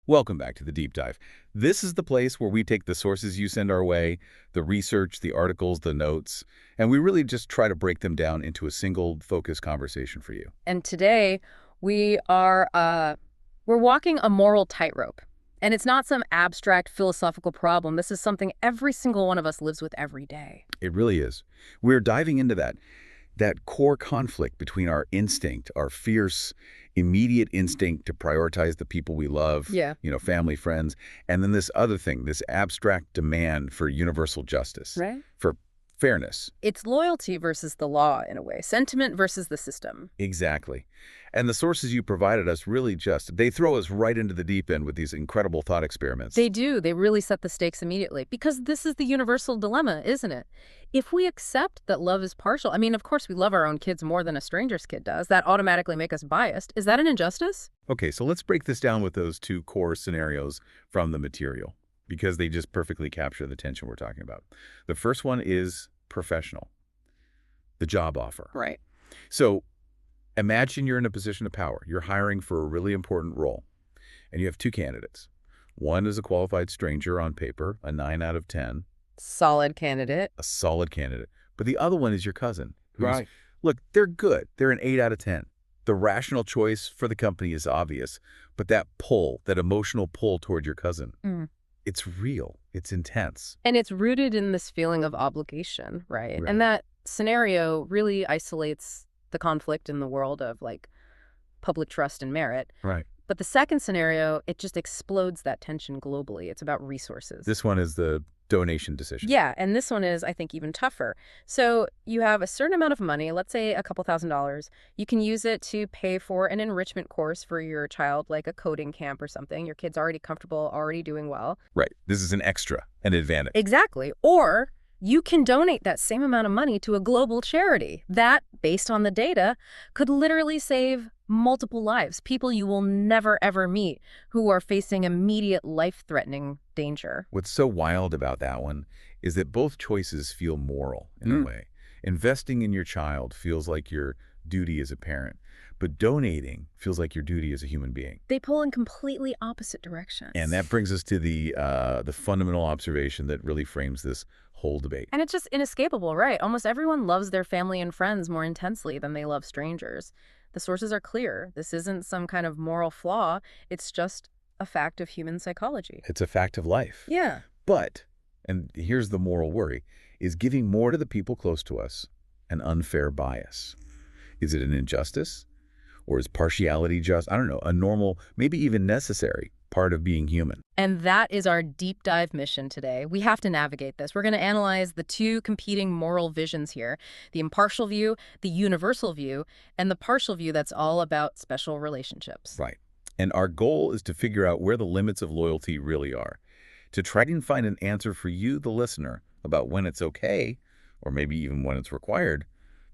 Welcome back to the Deep Dive. This is the place where we take the sources you send our way, the research, the articles, the notes, and we really just try to break them down into a single focused conversation for you. And today we're walking a moral tightrope. And it's not some abstract philosophical problem. This is something every single one of us lives with every day. It really is. We're diving into that core conflict between our instinct, our fierce, immediate instinct to prioritize the people we love, Yeah. Family, friends, and then this other thing, this abstract demand for universal justice, Right? for fairness. It's loyalty versus the law, in a way. Sentiment versus the system. Exactly. And the sources you provided us really they throw us right into the deep end with these incredible thought experiments. They do. They really set the stakes immediately. Because this is the universal dilemma, isn't it? If we accept that love is partial, I mean, of course we love our own kids more than a stranger's kid does. That automatically make us biased. Is that an injustice? Okay, so let's break this down with those two core scenarios from the material, because they just perfectly capture the tension we're talking about. The first one is professional, the job offer. Right. So imagine you're in a position of power. You're hiring for a really important role, and you have two candidates. One is a qualified stranger on paper, a 9 out of 10, Solid candidate. a solid candidate. But the other one is your cousin. Right. Look, they're good. They're an 8 out of 10. The rational choice for the company is obvious, but that pull, that emotional pull toward your cousin, it's real. It's intense. And it's rooted in this feeling of obligation, right? Right. And that scenario really isolates the conflict in the world of like public trust and merit. Right. But the second scenario, it just explodes that tension globally. It's about resources. This one is the donation decision. Yeah, and this one is, I think, even tougher. So you have a certain amount of money, let's say a couple $1,000s. You can use it to pay for an enrichment course for your child, like a coding camp or something. Your kid's already comfortable, already doing well. Right. This is an extra, an advantage. Exactly. Or you can donate that same amount of money to a global charity that, based on the data, could literally save multiple lives, people you will never, ever meet who are facing immediate life-threatening danger. What's so wild about that one is that both choices feel moral in a way. Investing in your child feels like your duty as a parent, but donating feels like your duty as a human being. They pull in completely opposite directions. And that brings us to the fundamental observation that really frames this whole debate. And it's just inescapable, right? Almost everyone loves their family and friends more intensely than they love strangers. The sources are clear. This isn't some kind of moral flaw. It's just a fact of human psychology. It's a fact of life. Yeah. But, and here's the moral worry, is giving more to the people close to us an unfair bias? Is it an injustice? Or is partiality just, I don't know, a normal, maybe even necessary part of being human? And that is our deep dive mission today. We have to navigate this. We're going to analyze the two competing moral visions here, the impartial view, the universal view, and the partial view that's all about special relationships. Right. And our goal is to figure out where the limits of loyalty really are, to try and find an answer for you, the listener, about when it's okay, or maybe even when it's required,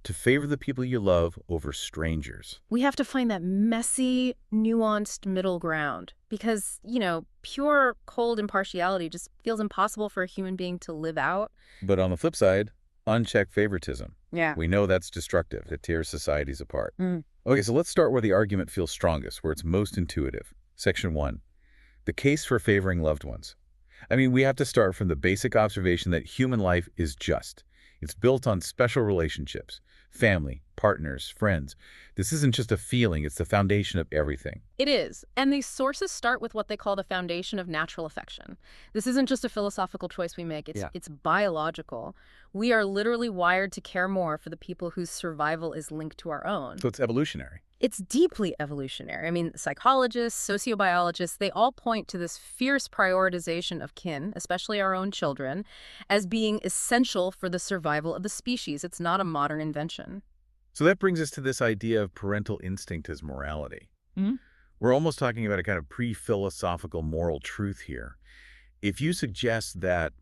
to favor the people you love over strangers. We have to find that messy, nuanced middle ground because, pure, cold impartiality just feels impossible for a human being to live out. But on the flip side, unchecked favoritism. Yeah. We know that's destructive. It tears societies apart. Okay, so let's start where the argument feels strongest, where it's most intuitive. Section 1, the case for favoring loved ones. I mean, we have to start from the basic observation that human life is just. It's built on special relationships, family, partners, friends. This isn't just a feeling, it's the foundation of everything. It is. And these sources start with what they call the foundation of natural affection. This isn't just a philosophical choice we make. It's biological. We are literally wired to care more for the people whose survival is linked to our own. So it's evolutionary. It's deeply evolutionary. I mean, psychologists, sociobiologists, they all point to this fierce prioritization of kin, especially our own children, as being essential for the survival of the species. It's not a modern invention. So that brings us to this idea of parental instinct as morality. We're almost talking about a kind of pre-philosophical moral truth here. If you suggest that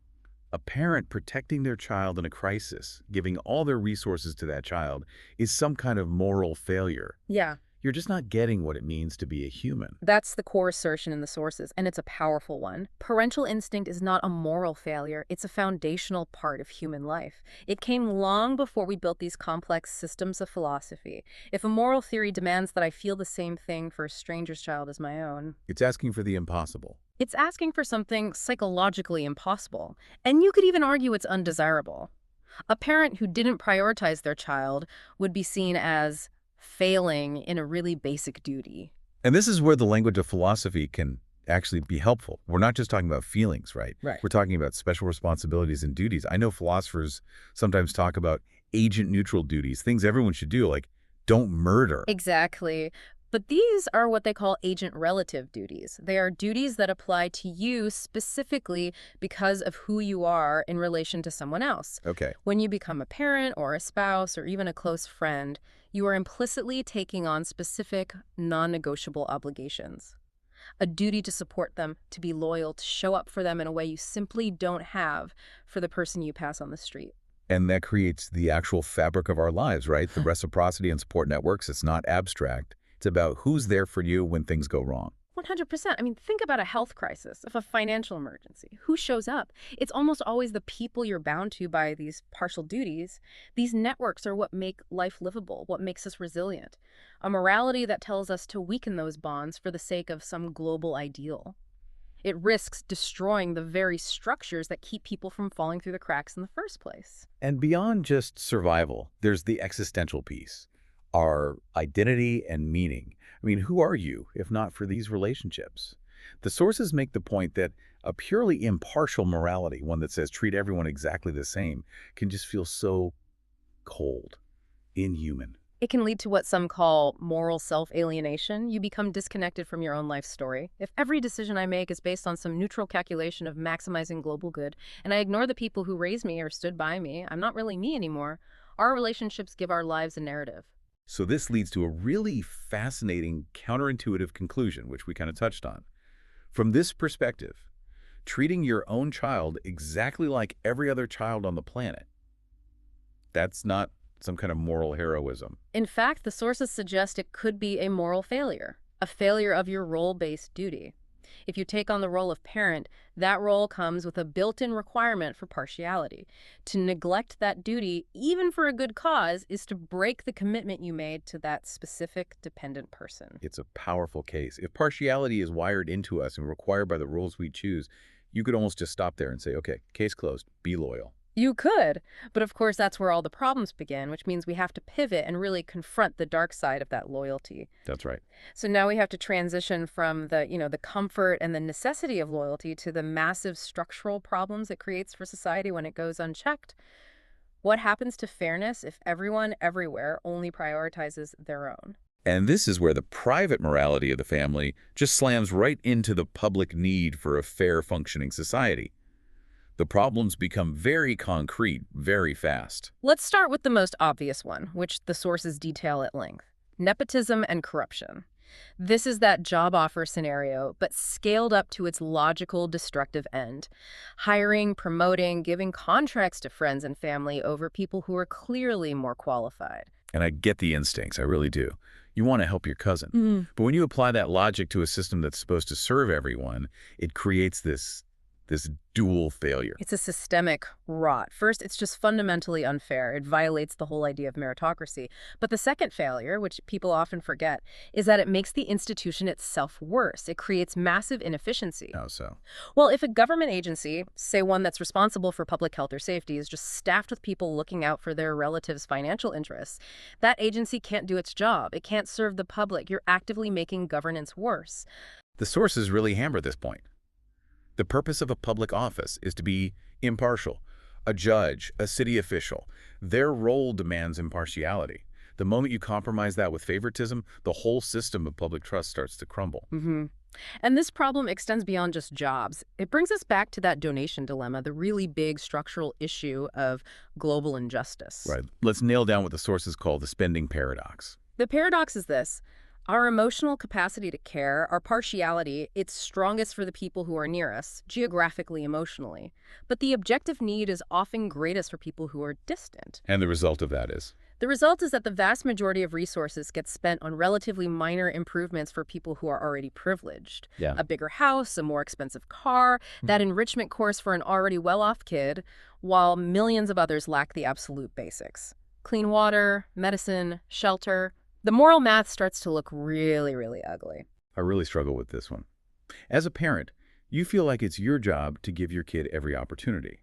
a parent protecting their child in a crisis, giving all their resources to that child, is some kind of moral failure, Yeah. you're just not getting what it means to be a human. That's the core assertion in the sources, and it's a powerful one. Parental instinct is not a moral failure. It's a foundational part of human life. It came long before we built these complex systems of philosophy. If a moral theory demands that I feel the same thing for a stranger's child as my own, It's asking for the impossible. it's asking for something psychologically impossible. And you could even argue it's undesirable. A parent who didn't prioritize their child would be seen as failing in a really basic duty. And this is where the language of philosophy can actually be helpful. We're not just talking about feelings, right? Right. We're talking about special responsibilities and duties. I know philosophers sometimes talk about agent-neutral duties, things everyone should do, like don't murder. Exactly. But these are what they call agent-relative duties. They are duties that apply to you specifically because of who you are in relation to someone else. Okay. When you become a parent or a spouse or even a close friend, you are implicitly taking on specific, non-negotiable obligations. A duty to support them, to be loyal, to show up for them in a way you simply don't have for the person you pass on the street. And that creates the actual fabric of our lives, right? The reciprocity and support networks, it's not abstract. It's about who's there for you when things go wrong. 100%. I mean, think about a health crisis, of a financial emergency. Who shows up? It's almost always the people you're bound to by these partial duties. These networks are what make life livable, what makes us resilient. A morality that tells us to weaken those bonds for the sake of some global ideal. It risks destroying the very structures that keep people from falling through the cracks in the first place. And beyond just survival, there's the existential piece, our identity and meaning. I mean, who are you if not for these relationships? The sources make the point that a purely impartial morality, one that says treat everyone exactly the same, can just feel so cold, inhuman. It can lead to what some call moral self-alienation. You become disconnected from your own life story. If every decision I make is based on some neutral calculation of maximizing global good, and I ignore the people who raised me or stood by me, I'm not really me anymore. Our relationships give our lives a narrative. So this leads to a really fascinating counterintuitive conclusion, which we kind of touched on. From this perspective, treating your own child exactly like every other child on the planet, that's not some kind of moral heroism. In fact, the sources suggest it could be a moral failure, a failure of your role-based duty. If you take on the role of parent, that role comes with a built-in requirement for partiality. To neglect that duty, even for a good cause, is to break the commitment you made to that specific dependent person. It's a powerful case. If partiality is wired into us and required by the rules we choose, you could almost just stop there and say, okay, case closed, be loyal. You could, but of course that's where all the problems begin, which means we have to pivot and really confront the dark side of that loyalty. That's right. So now we have to transition from the comfort and the necessity of loyalty to the massive structural problems it creates for society when it goes unchecked. What happens to fairness if everyone everywhere only prioritizes their own? And this is where the private morality of the family just slams right into the public need for a fair functioning society. The problems become very concrete very fast. Let's start with the most obvious one, which the sources detail at length: nepotism and corruption. This is that job offer scenario, but scaled up to its logical, destructive end. Hiring, promoting, giving contracts to friends and family over people who are clearly more qualified. And I get the instincts, I really do. You want to help your cousin. But when you apply that logic to a system that's supposed to serve everyone, it creates this dual failure. It's a systemic rot. First, it's just fundamentally unfair. It violates the whole idea of meritocracy. But the second failure, which people often forget, is that it makes the institution itself worse. It creates massive inefficiency. How so? Well, if a government agency, say one that's responsible for public health or safety, is just staffed with people looking out for their relatives' financial interests, that agency can't do its job. It can't serve the public. You're actively making governance worse. The sources really hammer this point. The purpose of a public office is to be impartial. A judge, a city official, their role demands impartiality. The moment you compromise that with favoritism, the whole system of public trust starts to crumble. And this problem extends beyond just jobs. It brings us back to that donation dilemma, the really big structural issue of global injustice. Right. Let's nail down what the sources call the spending paradox. The paradox is this. Our emotional capacity to care, our partiality, it's strongest for the people who are near us, geographically, emotionally. But the objective need is often greatest for people who are distant. And the result of that is? The result is that the vast majority of resources get spent on relatively minor improvements for people who are already privileged. Yeah. A bigger house, a more expensive car, that enrichment course for an already well-off kid, while millions of others lack the absolute basics. Clean water, medicine, shelter. The moral math starts to look really, really ugly. I really struggle with this one. As a parent, you feel like it's your job to give your kid every opportunity.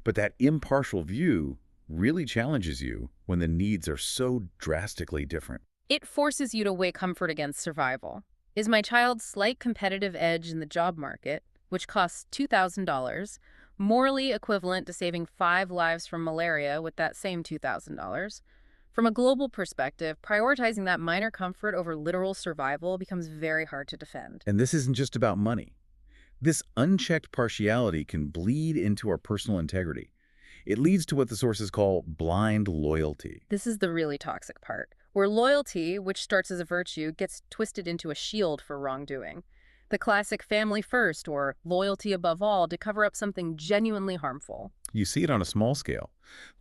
But that impartial view really challenges you when the needs are so drastically different. It forces you to weigh comfort against survival. Is my child's slight competitive edge in the job market, which costs $2,000, morally equivalent to saving 5 lives from malaria with that same $2,000? From a global perspective, prioritizing that minor comfort over literal survival becomes very hard to defend. And this isn't just about money. This unchecked partiality can bleed into our personal integrity. It leads to what the sources call blind loyalty. This is the really toxic part, where loyalty, which starts as a virtue, gets twisted into a shield for wrongdoing. The classic family first or loyalty above all to cover up something genuinely harmful. You see it on a small scale,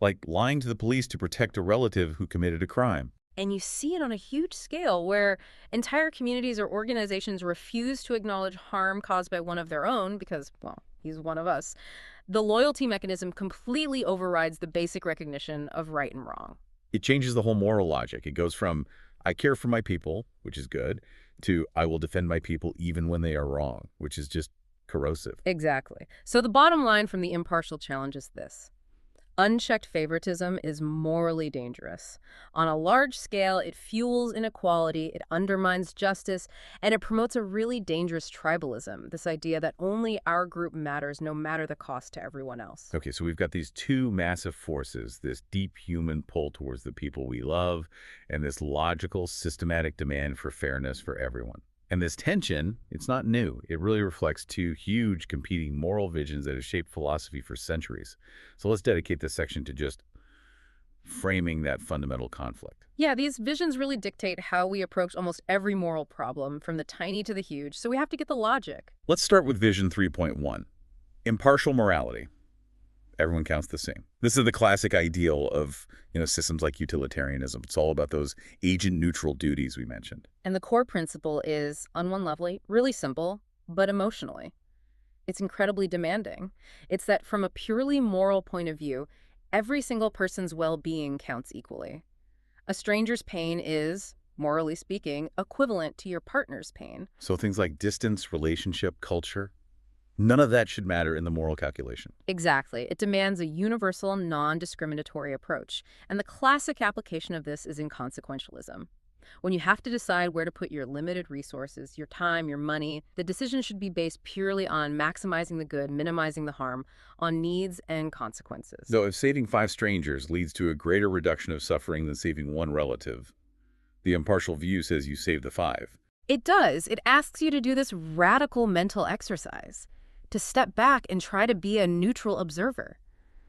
like lying to the police to protect a relative who committed a crime. And you see it on a huge scale where entire communities or organizations refuse to acknowledge harm caused by one of their own because, well, he's one of us. The loyalty mechanism completely overrides the basic recognition of right and wrong. It changes the whole moral logic. It goes from, I care for my people, which is good, to I will defend my people even when they are wrong, which is just corrosive. Exactly. So the bottom line from the impartial challenge is this. Unchecked favoritism is morally dangerous. On a large scale, it fuels inequality, it undermines justice, and it promotes a really dangerous tribalism, this idea that only our group matters no matter the cost to everyone else. Okay, so we've got these two massive forces, this deep human pull towards the people we love, and this logical, systematic demand for fairness for everyone. And this tension, it's not new. It really reflects two huge competing moral visions that have shaped philosophy for centuries. So let's dedicate this section to just framing that fundamental conflict. Yeah, these visions really dictate how we approach almost every moral problem, from the tiny to the huge, so we have to get the logic. Let's start with Vision 3.1, impartial morality. Everyone counts the same. This is the classic ideal of, systems like utilitarianism. It's all about those agent-neutral duties we mentioned. And the core principle is, on one level, really simple, but emotionally. It's incredibly demanding. It's that from a purely moral point of view, every single person's well-being counts equally. A stranger's pain is, morally speaking, equivalent to your partner's pain. So things like distance, relationship, culture, none of that should matter in the moral calculation. Exactly. It demands a universal, non-discriminatory approach. And the classic application of this is inconsequentialism. When you have to decide where to put your limited resources, your time, your money, the decision should be based purely on maximizing the good, minimizing the harm, on needs and consequences. Though if saving 5 strangers leads to a greater reduction of suffering than saving 1 relative, the impartial view says you save the 5. It does. It asks you to do this radical mental exercise, to step back and try to be a neutral observer,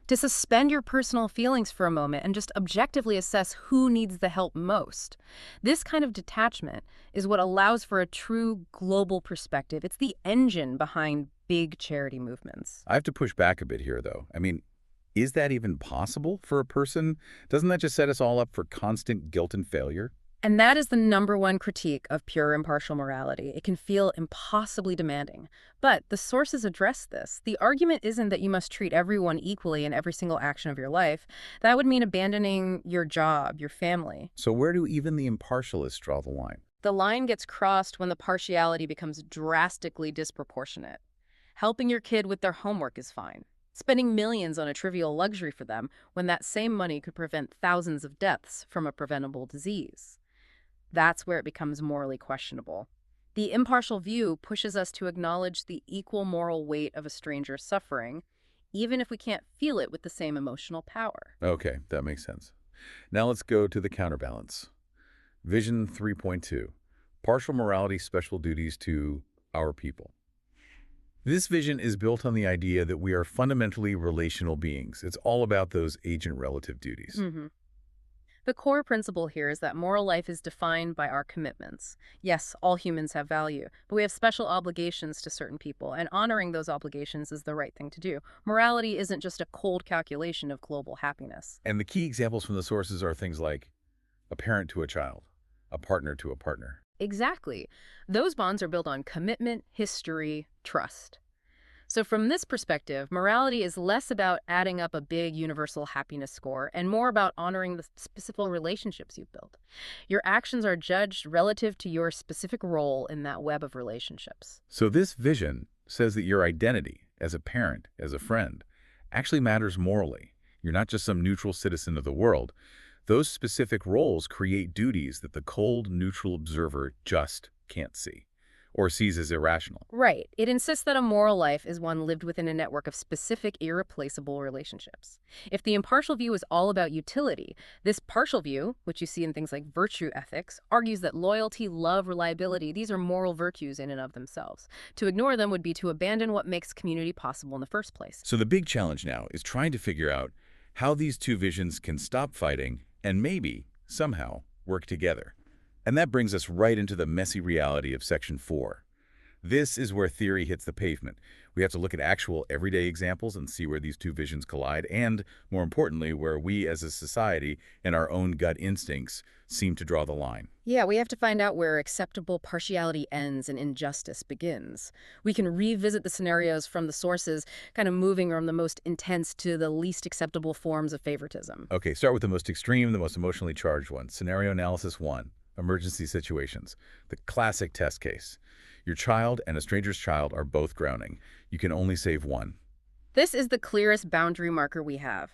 to suspend your personal feelings for a moment and just objectively assess who needs the help most. This kind of detachment is what allows for a true global perspective. It's the engine behind big charity movements. I have to push back a bit here, though. I mean, is that even possible for a person? Doesn't that just set us all up for constant guilt and failure? And that is the #1 critique of pure impartial morality. It can feel impossibly demanding. But the sources address this. The argument isn't that you must treat everyone equally in every single action of your life. That would mean abandoning your job, your family. So where do even the impartialists draw the line? The line gets crossed when the partiality becomes drastically disproportionate. Helping your kid with their homework is fine. Spending millions on a trivial luxury for them when that same money could prevent thousands of deaths from a preventable disease. That's where it becomes morally questionable. The impartial view pushes us to acknowledge the equal moral weight of a stranger's suffering, even if we can't feel it with the same emotional power. Okay, that makes sense. Now let's go to the counterbalance. Vision 3.2, partial morality, special duties to our people. This vision is built on the idea that we are fundamentally relational beings. It's all about those agent-relative duties. The core principle here is that moral life is defined by our commitments. Yes, all humans have value, but we have special obligations to certain people, and honoring those obligations is the right thing to do. Morality isn't just a cold calculation of global happiness. And the key examples from the sources are things like a parent to a child, a partner to a partner. Exactly. Those bonds are built on commitment, history, trust. So from this perspective, morality is less about adding up a big universal happiness score and more about honoring the specific relationships you've built. Your actions are judged relative to your specific role in that web of relationships. So this vision says that your identity as a parent, as a friend, actually matters morally. You're not just some neutral citizen of the world. Those specific roles create duties that the cold, neutral observer just can't see or sees as irrational. Right. It insists that a moral life is one lived within a network of specific, irreplaceable relationships. If the impartial view is all about utility, this partial view, which you see in things like virtue ethics, argues that loyalty, love, reliability, these are moral virtues in and of themselves. To ignore them would be to abandon what makes community possible in the first place. So the big challenge now is trying to figure out how these two visions can stop fighting and maybe, somehow, work together. And that brings us right into the messy reality of Section 4. This is where theory hits the pavement. We have to look at actual everyday examples and see where these two visions collide, and, more importantly, where we as a society and our own gut instincts seem to draw the line. Yeah, we have to find out where acceptable partiality ends and injustice begins. We can revisit the scenarios from the sources, kind of moving from the most intense to the least acceptable forms of favoritism. Okay, start with the most extreme, the most emotionally charged one. Scenario analysis 1. Emergency situations. The classic test case. Your child and a stranger's child are both drowning. You can only save one. This is the clearest boundary marker we have.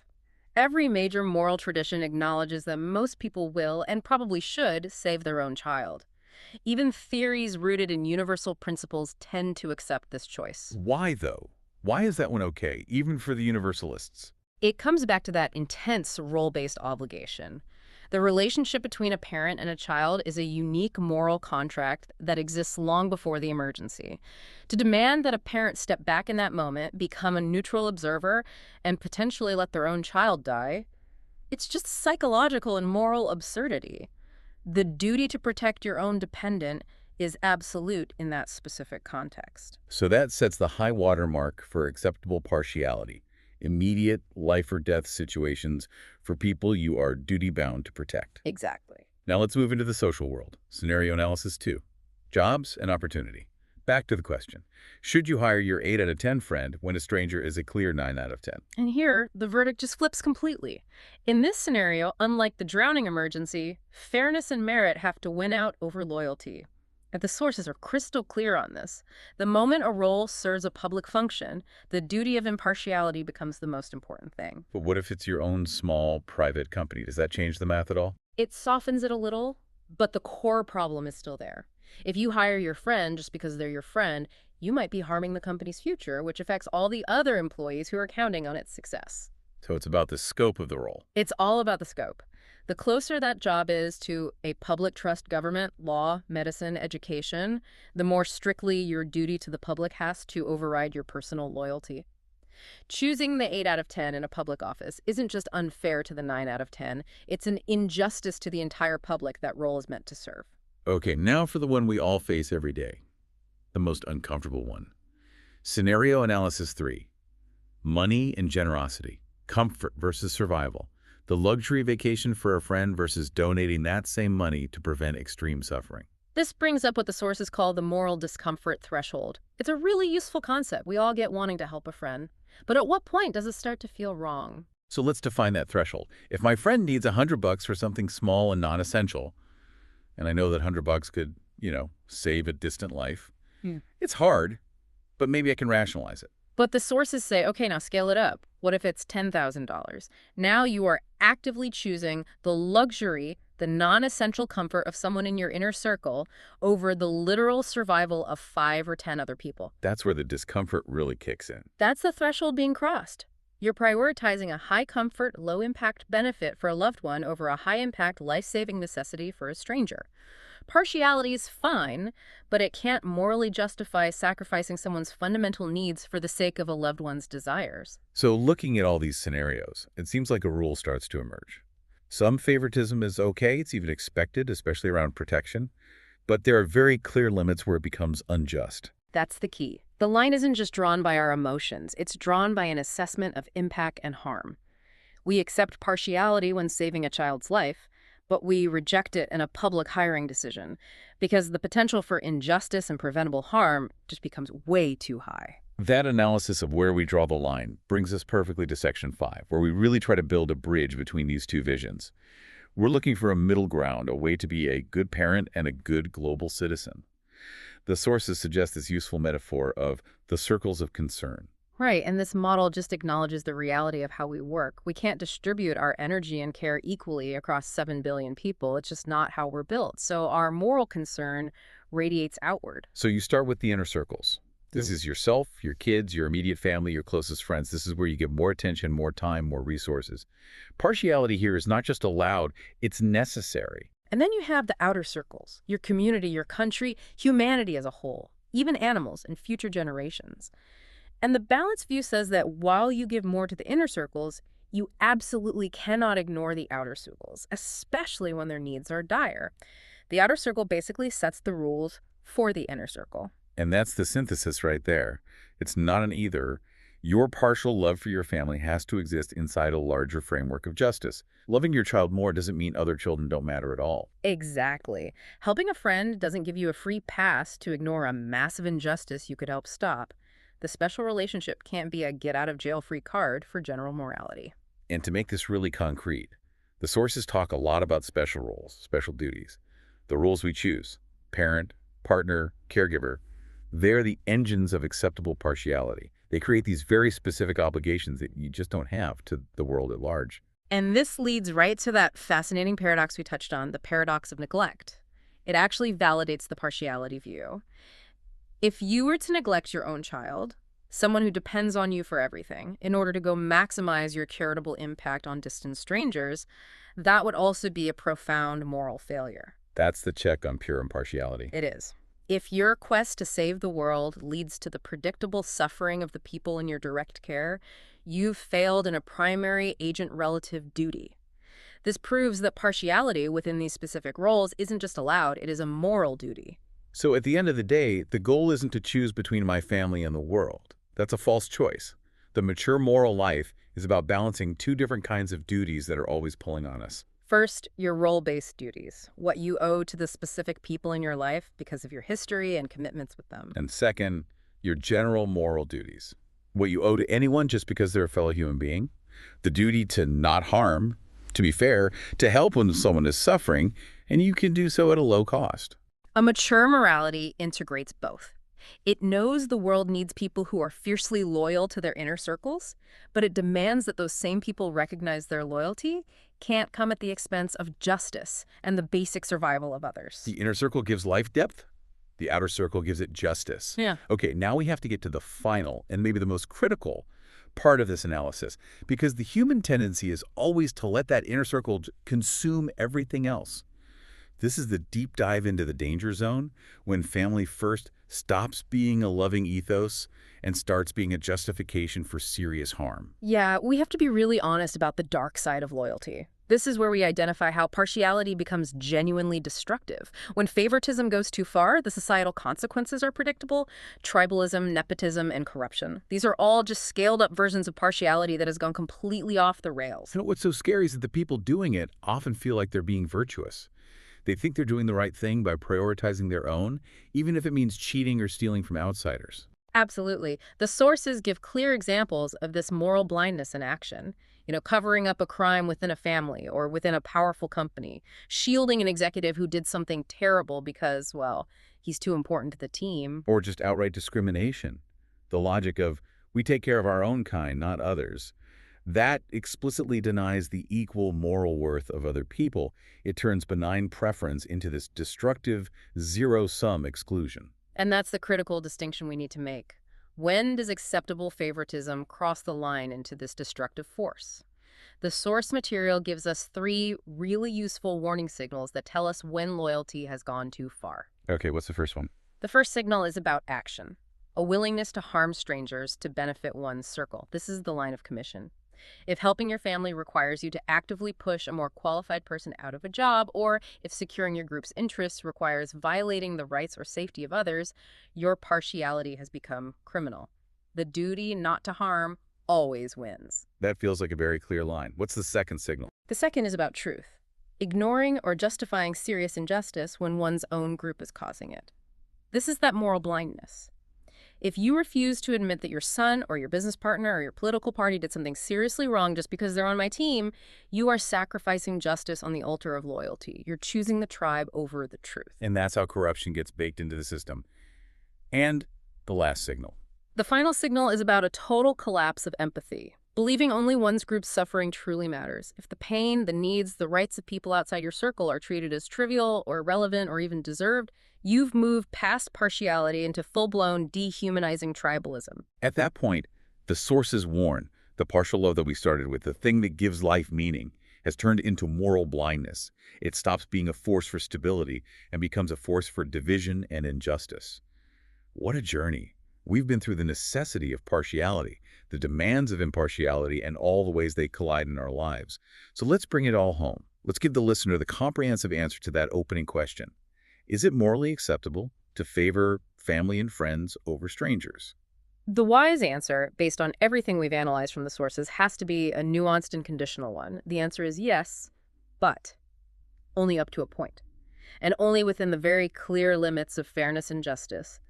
Every major moral tradition acknowledges that most people will, and probably should, save their own child. Even theories rooted in universal principles tend to accept this choice. Why, though? Why is that one okay, even for the universalists? It comes back to that intense role-based obligation. The relationship between a parent and a child is a unique moral contract that exists long before the emergency. To demand that a parent step back in that moment, become a neutral observer, and potentially let their own child die, it's just psychological and moral absurdity. The duty to protect your own dependent is absolute in that specific context. So that sets the high water mark for acceptable partiality. Immediate life or death situations for people you are duty-bound to protect. Exactly. Now let's move into the social world. Scenario analysis 2. Jobs and opportunity. Back to the question. Should you hire your 8 out of 10 friend when a stranger is a clear 9 out of 10? And here, the verdict just flips completely. In this scenario, unlike the drowning emergency, fairness and merit have to win out over loyalty. And the sources are crystal clear on this. The moment a role serves a public function, the duty of impartiality becomes the most important thing. But what if it's your own small, private company? Does that change the math at all? It softens it a little, but the core problem is still there. If you hire your friend just because they're your friend, you might be harming the company's future, which affects all the other employees who are counting on its success. So it's about the scope of the role. It's all about the scope. The closer that job is to a public trust government, law, medicine, education, the more strictly your duty to the public has to override your personal loyalty. Choosing the 8 out of 10 in a public office isn't just unfair to the 9 out of 10. It's an injustice to the entire public that role is meant to serve. Okay, now for the one we all face every day. The most uncomfortable one. Scenario analysis 3. Money and generosity. Comfort versus survival. The luxury vacation for a friend versus donating that same money to prevent extreme suffering. This brings up what the sources call the moral discomfort threshold. It's a really useful concept. We all get wanting to help a friend. But at what point does it start to feel wrong? So let's define that threshold. If my friend needs $100 for something small and non-essential, and I know that $100 could, save a distant life, it's hard, but maybe I can rationalize it. But the sources say, okay, now scale it up. What if it's $10,000? Now you are actively choosing the luxury, the non-essential comfort of someone in your inner circle over the literal survival of 5 or 10 other people. That's where the discomfort really kicks in. That's the threshold being crossed. You're prioritizing a high-comfort, low-impact benefit for a loved one over a high-impact, life-saving necessity for a stranger. Partiality is fine, but it can't morally justify sacrificing someone's fundamental needs for the sake of a loved one's desires. So looking at all these scenarios, it seems like a rule starts to emerge. Some favoritism is okay, it's even expected, especially around protection, but there are very clear limits where it becomes unjust. That's the key. The line isn't just drawn by our emotions, it's drawn by an assessment of impact and harm. We accept partiality when saving a child's life, but we reject it in a public hiring decision because the potential for injustice and preventable harm just becomes way too high. That analysis of where we draw the line brings us perfectly to Section 5, where we really try to build a bridge between these two visions. We're looking for a middle ground, a way to be a good parent and a good global citizen. The sources suggest this useful metaphor of the circles of concern. Right, and this model just acknowledges the reality of how we work. We can't distribute our energy and care equally across 7 billion people. It's just not how we're built. So our moral concern radiates outward. So you start with the inner circles. This is yourself, your kids, your immediate family, your closest friends. This is where you give more attention, more time, more resources. Partiality here is not just allowed, it's necessary. And then you have the outer circles, your community, your country, humanity as a whole, even animals and future generations. And the balanced view says that while you give more to the inner circles, you absolutely cannot ignore the outer circles, especially when their needs are dire. The outer circle basically sets the rules for the inner circle. And that's the synthesis right there. It's not an either. Your partial love for your family has to exist inside a larger framework of justice. Loving your child more doesn't mean other children don't matter at all. Exactly. Helping a friend doesn't give you a free pass to ignore a massive injustice you could help stop. The special relationship can't be a get-out-of-jail-free card for general morality. And to make this really concrete, the sources talk a lot about special roles, special duties. The roles we choose, parent, partner, caregiver, they're the engines of acceptable partiality. They create these very specific obligations that you just don't have to the world at large. And this leads right to that fascinating paradox we touched on, the paradox of neglect. It actually validates the partiality view. If you were to neglect your own child, someone who depends on you for everything, in order to go maximize your charitable impact on distant strangers, that would also be a profound moral failure. That's the check on pure impartiality. It is. If your quest to save the world leads to the predictable suffering of the people in your direct care, you've failed in a primary agent-relative duty. This proves that partiality within these specific roles isn't just allowed, it is a moral duty. So at the end of the day, the goal isn't to choose between my family and the world. That's a false choice. The mature moral life is about balancing two different kinds of duties that are always pulling on us. First, your role-based duties, what you owe to the specific people in your life because of your history and commitments with them. And second, your general moral duties. What you owe to anyone just because they're a fellow human being. The duty to not harm, to be fair, to help when someone is suffering, and you can do so at a low cost. A mature morality integrates both. It knows the world needs people who are fiercely loyal to their inner circles, but it demands that those same people recognize their loyalty can't come at the expense of justice and the basic survival of others. The inner circle gives life depth. The outer circle gives it justice. Yeah. Okay, now we have to get to the final and maybe the most critical part of this analysis, because the human tendency is always to let that inner circle consume everything else. This is the deep dive into the danger zone when family first stops being a loving ethos and starts being a justification for serious harm. Yeah, we have to be really honest about the dark side of loyalty. This is where we identify how partiality becomes genuinely destructive. When favoritism goes too far, the societal consequences are predictable: tribalism, nepotism, and corruption. These are all just scaled-up versions of partiality that has gone completely off the rails. And what's so scary is that the people doing it often feel like they're being virtuous. They think they're doing the right thing by prioritizing their own, even if it means cheating or stealing from outsiders. Absolutely. The sources give clear examples of this moral blindness in action. Covering up a crime within a family or within a powerful company, shielding an executive who did something terrible because, well, he's too important to the team. Or just outright discrimination. The logic of, we take care of our own kind, not others. That explicitly denies the equal moral worth of other people. It turns benign preference into this destructive, zero-sum exclusion. And that's the critical distinction we need to make. When does acceptable favoritism cross the line into this destructive force? The source material gives us 3 really useful warning signals that tell us when loyalty has gone too far. Okay, what's the first one? The first signal is about action, a willingness to harm strangers to benefit one's circle. This is the line of commission. If helping your family requires you to actively push a more qualified person out of a job, or if securing your group's interests requires violating the rights or safety of others, your partiality has become criminal. The duty not to harm always wins. That feels like a very clear line. What's the second signal? The second is about truth. Ignoring or justifying serious injustice when one's own group is causing it. This is that moral blindness. If you refuse to admit that your son or your business partner or your political party did something seriously wrong just because they're on my team, you are sacrificing justice on the altar of loyalty. You're choosing the tribe over the truth. And that's how corruption gets baked into the system. And the last signal. The final signal is about a total collapse of empathy. Believing only one's group's suffering truly matters. If the pain, the needs, the rights of people outside your circle are treated as trivial or irrelevant or even deserved, you've moved past partiality into full-blown dehumanizing tribalism. At that point, the sources warn. The partial love that we started with, the thing that gives life meaning, has turned into moral blindness. It stops being a force for stability and becomes a force for division and injustice. What a journey. We've been through the necessity of partiality, the demands of impartiality, and all the ways they collide in our lives. So let's bring it all home. Let's give the listener the comprehensive answer to that opening question. Is it morally acceptable to favor family and friends over strangers? The wise answer, based on everything we've analyzed from the sources, has to be a nuanced and conditional one. The answer is yes, but only up to a point, and only within the very clear limits of fairness and justice.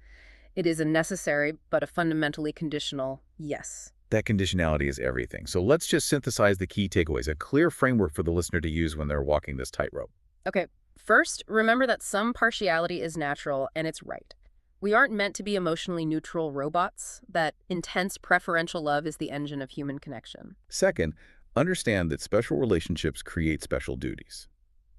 It is a necessary but a fundamentally conditional yes. That conditionality is everything. So let's just synthesize the key takeaways, a clear framework for the listener to use when they're walking this tightrope. Okay, first, remember that some partiality is natural and it's right. We aren't meant to be emotionally neutral robots, that intense preferential love is the engine of human connection. Second, understand that special relationships create special duties.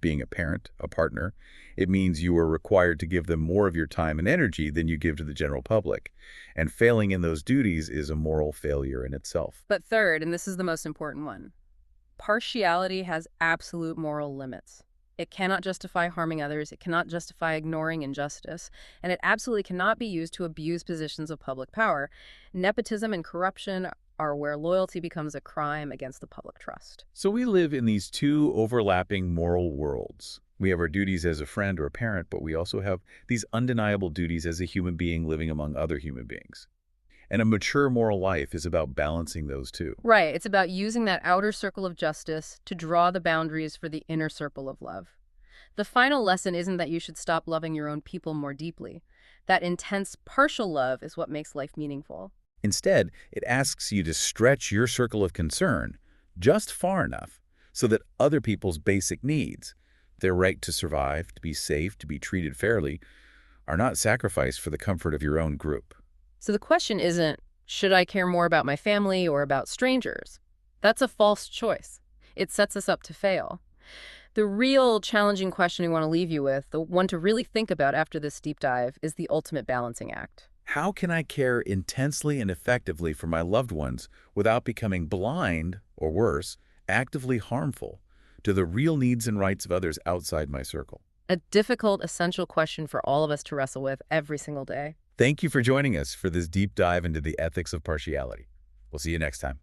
Being a parent, a partner, it means you are required to give them more of your time and energy than you give to the general public. And failing in those duties is a moral failure in itself. But third, and this is the most important one, partiality has absolute moral limits. It cannot justify harming others, it cannot justify ignoring injustice, and it absolutely cannot be used to abuse positions of public power. Nepotism and corruption are where loyalty becomes a crime against the public trust. So we live in these two overlapping moral worlds. We have our duties as a friend or a parent, but we also have these undeniable duties as a human being living among other human beings. And a mature moral life is about balancing those two. Right, it's about using that outer circle of justice to draw the boundaries for the inner circle of love. The final lesson isn't that you should stop loving your own people more deeply. That intense partial love is what makes life meaningful. Instead, it asks you to stretch your circle of concern just far enough so that other people's basic needs, their right to survive, to be safe, to be treated fairly, are not sacrificed for the comfort of your own group. So the question isn't, should I care more about my family or about strangers? That's a false choice. It sets us up to fail. The real challenging question we want to leave you with, the one to really think about after this deep dive, is the ultimate balancing act. How can I care intensely and effectively for my loved ones without becoming blind, or worse, actively harmful to the real needs and rights of others outside my circle? A difficult, essential question for all of us to wrestle with every single day. Thank you for joining us for this deep dive into the ethics of partiality. We'll see you next time.